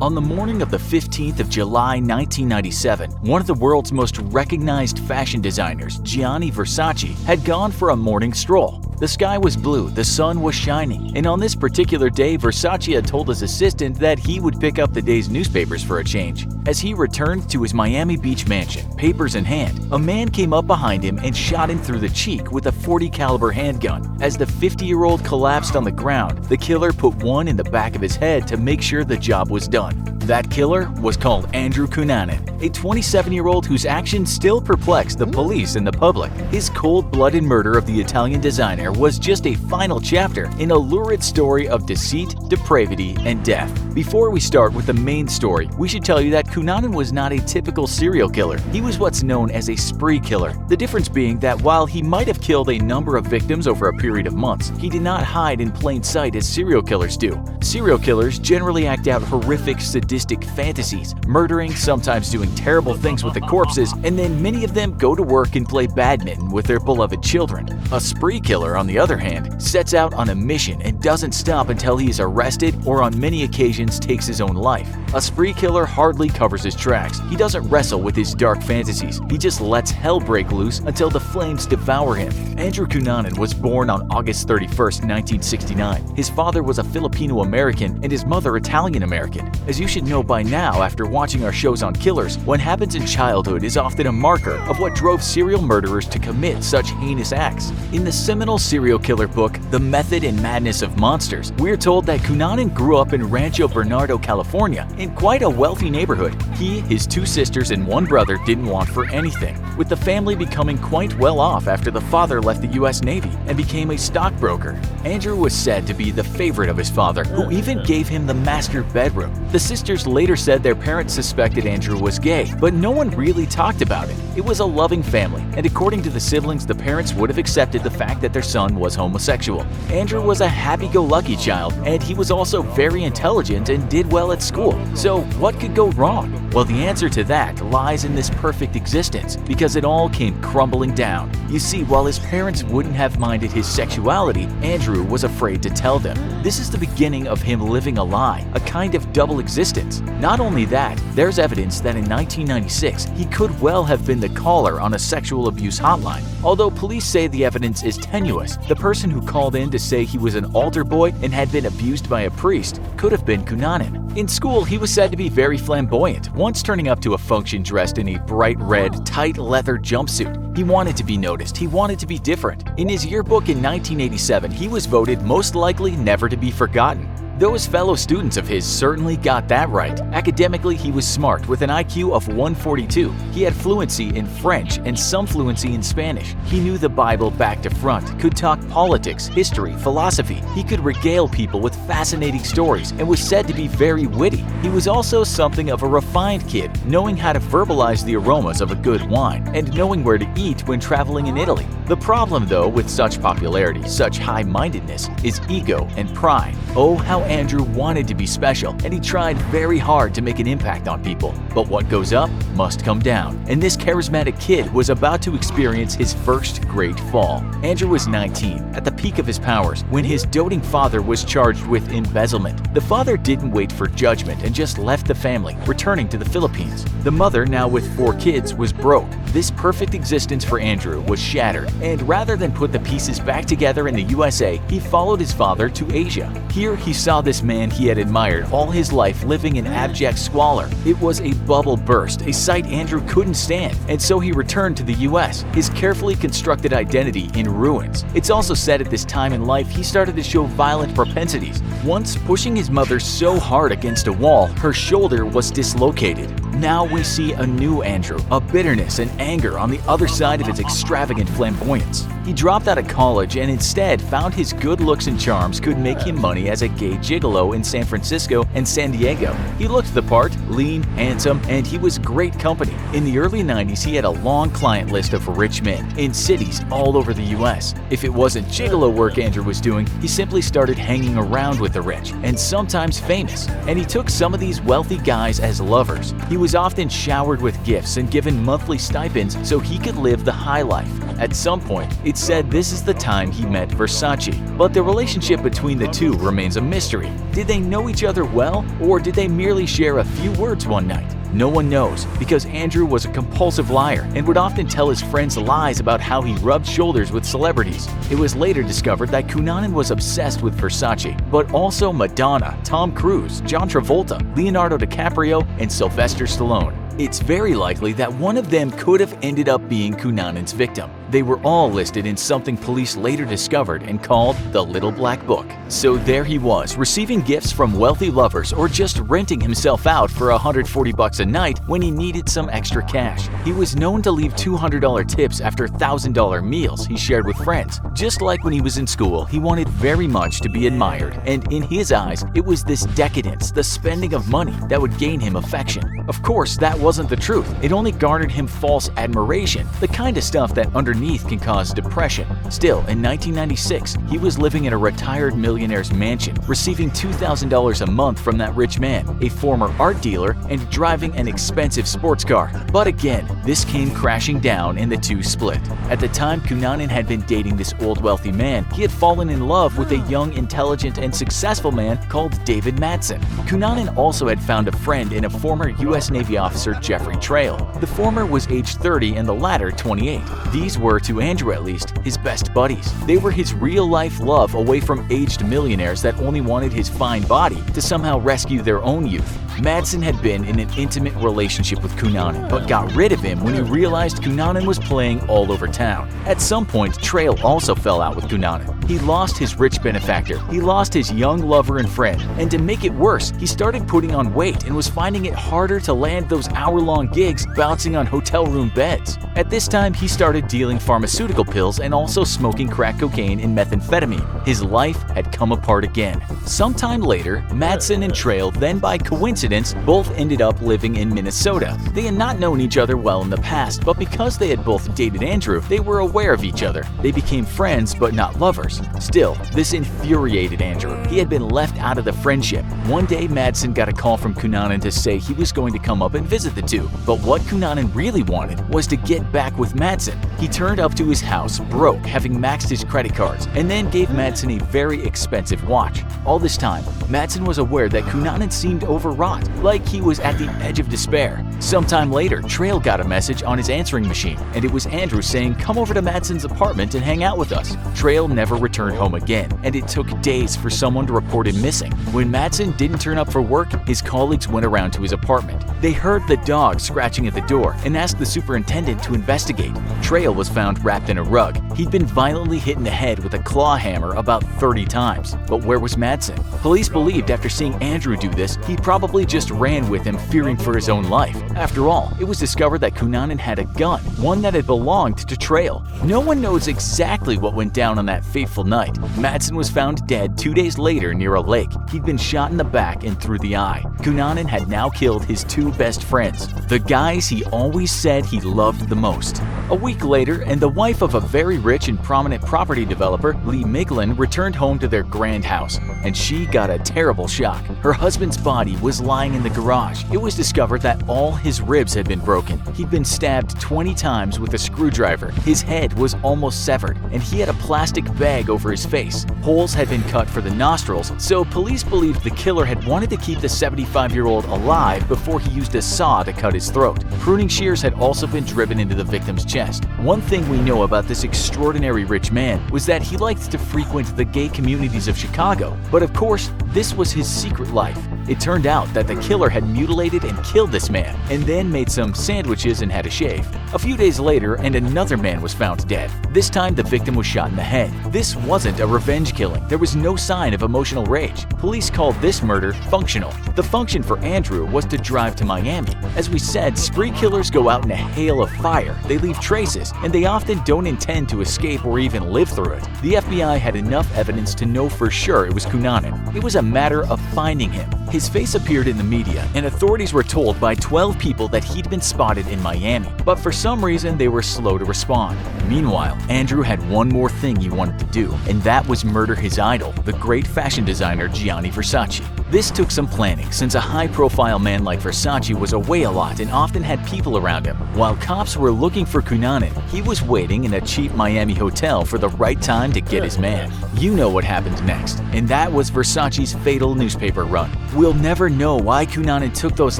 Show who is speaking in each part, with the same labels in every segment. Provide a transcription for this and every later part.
Speaker 1: On the morning of the 15th of July 1997, one of the world's most recognized fashion designers, Gianni Versace, had gone for a morning stroll. The sky was blue, the sun was shining, and on this particular day, Versace had told his assistant that he would pick up the day's newspapers for a change. As he returned to his Miami Beach mansion, papers in hand, a man came up behind him and shot him through the cheek with a .40 caliber handgun. As the 50-year-old collapsed on the ground, the killer put one in the back of his head to make sure the job was done. That killer was called Andrew Cunanan, a 27-year-old whose actions still perplex the police and the public. His cold-blooded murder of the Italian designer was just a final chapter in a lurid story of deceit, depravity, and death. Before we start with the main story, we should tell you that Cunanan was not a typical serial killer. He was what's known as a spree killer. The difference being that while he might have killed a number of victims over a period of months, he did not hide in plain sight as serial killers do. Serial killers generally act out horrific, sadistic fantasies, murdering, sometimes doing terrible things with the corpses, and then many of them go to work and play badminton with their beloved children. A spree killer, on the other hand, sets out on a mission and doesn't stop until he is arrested or on many occasions takes his own life. A spree killer hardly covers his tracks. He doesn't wrestle with his dark fantasies. He just lets hell break loose until the flames devour him. Andrew Cunanan was born on August 31st, 1969. His father was a Filipino-American and his mother Italian-American. As you should know by now after watching our shows on killers, what happens in childhood is often a marker of what drove serial murderers to commit such heinous acts. In the seminal serial killer book, The Method and Madness of Monsters, we're told that Cunanan grew up in Rancho Bernardo, California, in quite a wealthy neighborhood. He, his two sisters, and one brother didn't want for anything, with the family becoming quite well off after the father left the U.S. Navy and became a stockbroker. Andrew was said to be the favorite of his father, who even gave him the master bedroom. The sisters later said their parents suspected Andrew was gay, but no one really talked about it. It was a loving family, and according to the siblings, the parents would have accepted the fact that their son was homosexual. Andrew was a happy-go-lucky child, and he was also very intelligent and did well at school. So what could go wrong? Well, the answer to that lies in this perfect existence, because it all came crumbling down. You see, while his parents wouldn't have minded his sexuality, Andrew was afraid to tell them. This is the beginning of him living a lie, a kind of double existence. Not only that, there's evidence that in 1996, he could well have been the caller on a sexual abuse hotline. Although police say the evidence is tenuous, the person who called in to say he was an altar boy and had been abused by a priest could have been Cunanan. In school, he was said to be very flamboyant, once turning up to a function dressed in a bright red, tight leather jumpsuit. He wanted to be noticed, he wanted to be different. In his yearbook in 1987, he was voted most likely never to be forgotten. Those fellow students of his certainly got that right. Academically, he was smart with an IQ of 142. He had fluency in French and some fluency in Spanish. He knew the Bible back to front, could talk politics, history, philosophy. He could regale people with fascinating stories and was said to be very witty. He was also something of a refined kid, knowing how to verbalize the aromas of a good wine and knowing where to eat when traveling in Italy. The problem, though, with such popularity, such high-mindedness, is ego and pride. Oh, how Andrew wanted to be special, and he tried very hard to make an impact on people. But what goes up must come down, and this charismatic kid was about to experience his first great fall. Andrew was 19, at the peak of his powers, when his doting father was charged with embezzlement. The father didn't wait for judgment and just left the family, returning to the Philippines. The mother, now with 4 kids, was broke. This perfect existence for Andrew was shattered, and rather than put the pieces back together in the USA, he followed his father to Asia. Here he saw this man he had admired all his life living in abject squalor. It was a bubble burst, a sight Andrew couldn't stand, and so he returned to the US, his carefully constructed identity in ruins. It's also said at this time in life he started to show violent propensities. Once pushing his mother so hard against a wall, her shoulder was dislocated. Now we see a new Andrew, a bitterness and anger on the other side of his extravagant flamboyance. He dropped out of college and instead found his good looks and charms could make him money as a gay gigolo in San Francisco and San Diego. He looked the part, lean, handsome, and he was great company. In the early 90s, he had a long client list of rich men in cities all over the US. If it wasn't gigolo work Andrew was doing, he simply started hanging around with the rich and sometimes famous, and he took some of these wealthy guys as lovers. He was often showered with gifts and given monthly stipends so he could live the high life. At some point, it's said this is the time he met Versace, but the relationship between the two remains a mystery. Did they know each other well, or did they merely share a few words one night? No one knows, because Andrew was a compulsive liar and would often tell his friends lies about how he rubbed shoulders with celebrities. It was later discovered that Cunanan was obsessed with Versace, but also Madonna, Tom Cruise, John Travolta, Leonardo DiCaprio, and Sylvester Stallone. It's very likely that one of them could have ended up being Cunanan's victim. They were all listed in something police later discovered and called the Little Black Book. So there he was, receiving gifts from wealthy lovers or just renting himself out for $140 a night when he needed some extra cash. He was known to leave $200 tips after $1,000 meals he shared with friends. Just like when he was in school, he wanted very much to be admired, and in his eyes, it was this decadence, the spending of money, that would gain him affection. Of course, that wasn't the truth. It only garnered him false admiration, the kind of stuff that underneath can cause depression. Still, in 1996, he was living in a retired millionaire's mansion, receiving $2,000 a month from that rich man, a former art dealer, and driving an expensive sports car. But again, this came crashing down and the two split. At the time Cunanan had been dating this old wealthy man, he had fallen in love with a young, intelligent, and successful man called David Madsen. Cunanan also had found a friend in a former U.S. Navy officer, Jeffrey Trail. The former was age 30 and the latter 28. These were, to Andrew at least, his best buddies. They were his real-life love away from aged millionaires that only wanted his fine body to somehow rescue their own youth. Madsen had been in an intimate relationship with Cunanan, but got rid of him when he realized Cunanan was playing all over town. At some point, Trail also fell out with Cunanan. He lost his rich benefactor, he lost his young lover and friend, and to make it worse, he started putting on weight and was finding it harder to land those hour-long gigs bouncing on hotel room beds. At this time, he started dealing pharmaceutical pills and also smoking crack cocaine and methamphetamine. His life had come apart again. Sometime later, Madsen and Trail then by coincidence both ended up living in Minnesota. They had not known each other well in the past, but because they had both dated Andrew, they were aware of each other. They became friends but not lovers. Still, this infuriated Andrew. He had been left out of the friendship. One day, Madsen got a call from Cunanan to say he was going to come up and visit the two, but what Cunanan really wanted was to get back with Madsen. He turned up to his house broke, having maxed his credit cards, and then gave Madsen a very expensive watch. All this time, Madsen was aware that Cunanan seemed overwrought, like he was at the edge of despair. Sometime later, Trail got a message on his answering machine, and it was Andrew saying, "Come over to Madsen's apartment and hang out with us." Trail never returned home again, and it took days for someone to report him missing. When Madsen didn't turn up for work, his colleagues went around to his apartment. They heard the dog scratching at the door and asked the superintendent to investigate. Trail was found wrapped in a rug. He'd been violently hit in the head with a claw hammer about 30 times. But where was Madsen? Police believed after seeing Andrew do this, he probably just ran with him, fearing for his own life. After all, it was discovered that Cunanan had a gun, one that had belonged to Trail. No one knows exactly what went down on that fateful night. Madsen was found dead 2 days later near a lake. He'd been shot in the back and through the eye. Cunanan had now killed his two best friends, the guys he always said he loved the most. A week later, and the wife of a very rich and prominent property developer, Lee Miglin, returned home to their grand house, and she got a terrible shock. Her husband's body was lying in the garage. It was discovered that all his ribs had been broken. He'd been stabbed 20 times with a screwdriver. His head was almost severed, and he had a plastic bag over his face. Holes had been cut for the nostrils, so police believed the killer had wanted to keep the 75-year-old alive before he used a saw to cut his throat. Pruning shears had also been driven into the victim's chest. One thing we know about this extraordinary rich man was that he liked to frequent the gay communities of Chicago. But of course, this was his secret life. It turned out that the killer had mutilated and killed this man, and then made some sandwiches and had a shave. A few days later, and another man was found dead. This time, the victim was shot in the head. This wasn't a revenge killing. There was no sign of emotional rage. Police called this murder functional. The function for Andrew was to drive to Miami. As we said, spree killers go out in a hail of fire. They leave traces, and they often don't intend to escape or even live through it. The FBI had enough evidence to know for sure it was Cunanan. It was a matter of finding him. His face appeared in the media, and authorities were told by 12 people that he'd been spotted in Miami, but for some reason they were slow to respond. Meanwhile, Andrew had one more thing he wanted to do, and that was murder his idol, the great fashion designer Gianni Versace. This took some planning, since a high-profile man like Versace was away a lot and often had people around him. While cops were looking for Cunanan, he was waiting in a cheap Miami hotel for the right time to get his man. You know what happened next, and that was Versace's fatal newspaper run. We'll never know why Cunanan took those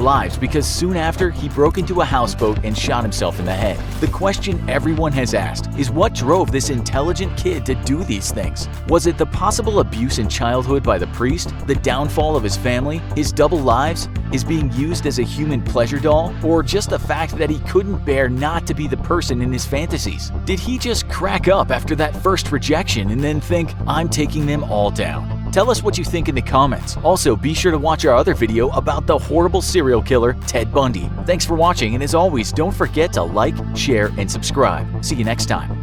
Speaker 1: lives, because soon after, he broke into a houseboat and shot himself in the head. The question everyone has asked is, what drove this intelligent kid to do these things? Was it the possible abuse in childhood by the priest, the downfall of his family, his double lives, his being used as a human pleasure doll, or just the fact that he couldn't bear not to be the person in his fantasies? Did he just crack up after that first rejection and then think, I'm taking them all down? Tell us what you think in the comments. Also, be sure to watch our other video about the horrible serial killer Ted Bundy. Thanks for watching, and as always, don't forget to like, share, and subscribe. See you next time.